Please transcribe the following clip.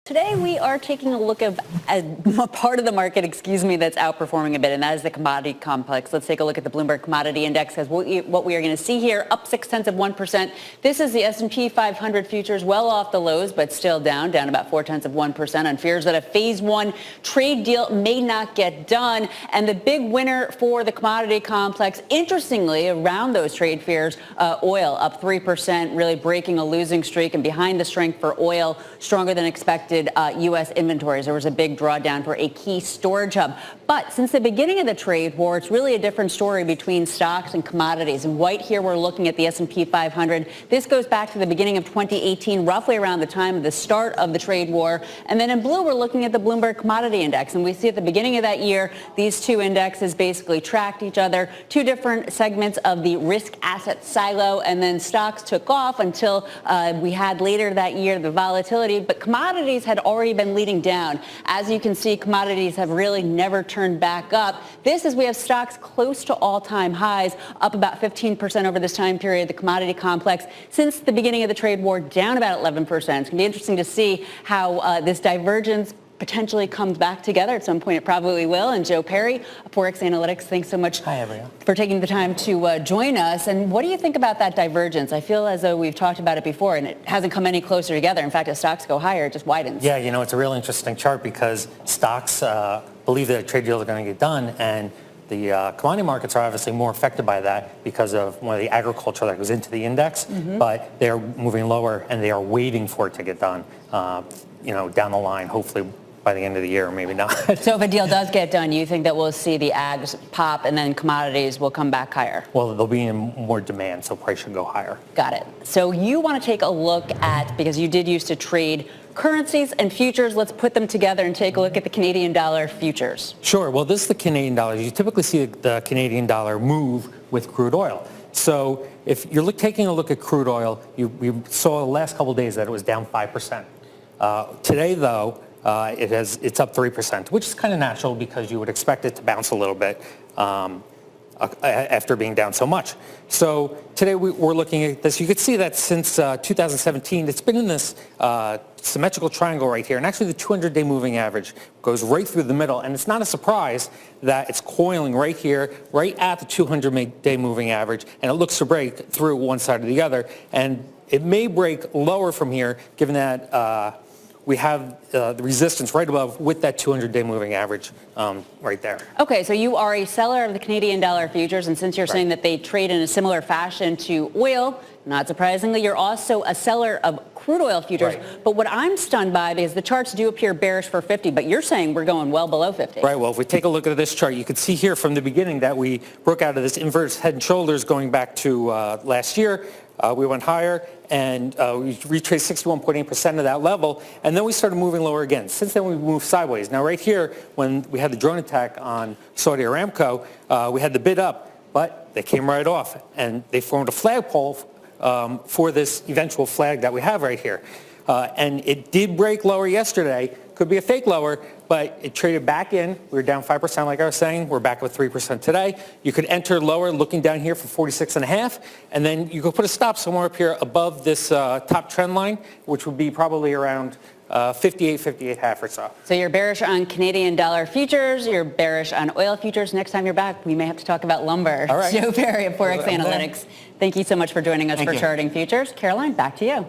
Today we are taking a look at a part of the market, that's outperforming a bit, and that is the commodity complex. Let's take a look at the Bloomberg Commodity Index, because what we are going to see here, up 0.6%. This is the S&P 500 futures, well off the lows, but still down about 0.4% on fears that a phase one trade deal may not get done. And the big winner for the commodity complex, interestingly, around those trade fears, oil up 3%, really breaking a losing streak, and behind the strength for oil, stronger than expected. U.S. inventories. There was a big drawdown for a key storage hub. But since the beginning of the trade war, it's really a different story between stocks and commodities. In white here, we're looking at the S&P 500. This goes back to the beginning of 2018, roughly around the time of the start of the trade war. And then in blue, we're looking at the Bloomberg Commodity Index. And we see at the beginning of that year, these two indexes basically tracked each other, two different segments of the risk asset silo. And then stocks took off until we had later that year the volatility. But commodities had already been leading down. As you can see, commodities have really never turned back up. This is, we have stocks close to all-time highs, up about 15% over this time period. The commodity complex, since the beginning of the trade war, down about 11%. It's going to be interesting to see how this divergence potentially comes back together. At some point, it probably will. And Joe Perry, Forex Analytix, thanks so much for taking the time to join us. And what do you think about that divergence? I feel as though we've talked about it before, and it hasn't come any closer together. In fact, as stocks go higher, it just widens. Yeah, you know, it's a real interesting chart because stocks believe that trade deals are going to get done, and the commodity markets are obviously more affected by that because of one of the agriculture that goes into the index, but they're moving lower and they are waiting for it to get done, down the line, hopefully by the end of the year, or maybe not. So if a deal does get done, you think that we'll see the ags pop and then commodities will come back higher? Well, they'll be in more demand, so price should go higher. Got it. So you want to take a look at, because you did used to trade currencies and futures, let's put them together and take a look at the Canadian dollar futures. Sure. Well, this is the Canadian dollar. You typically see the Canadian dollar move with crude oil. So if you're taking a look at crude oil, we saw the last couple of days that it was down 5%. Today, though, it's up 3%, which is kind of natural because you would expect it to bounce a little bit after being down so much. So today we're looking at this. You could see that since 2017, it's been in this symmetrical triangle right here. And actually the 200-day moving average goes right through the middle. And it's not a surprise that it's coiling right here, right at the 200-day moving average. And it looks to break through one side or the other. And it may break lower from here, given that we have the resistance right above with that 200-day moving average right there. Okay, so you are a seller of the Canadian dollar futures, and since you're saying that they trade in a similar fashion to oil, not surprisingly, you're also a seller of crude oil futures. Right. But what I'm stunned by is the charts do appear bearish for 50, but you're saying we're going well below 50. Right, well, if we take a look at this chart, you can see here from the beginning that we broke out of this inverse head and shoulders going back to last year. We went higher, and we retraced 61.8% of that level, and then we started moving lower again. Since then, we moved sideways. Now, right here, when we had the drone attack on Saudi Aramco, we had the bid up, but they came right off, and they formed a flagpole for this eventual flag that we have right here. And it did break lower yesterday. Could be a fake lower, but it traded back in. We were down 5%, like I was saying. We're back with 3% today. You could enter lower looking down here for 46.5, and then you could put a stop somewhere up here above this top trend line, which would be probably around 58.5 or so. So you're bearish on Canadian dollar futures, you're bearish on oil futures. Next time you're back, we may have to talk about lumber. All right. Joe Perry of Forex Analytix. Thank you so much for joining us for Charting Futures. Caroline, back to you.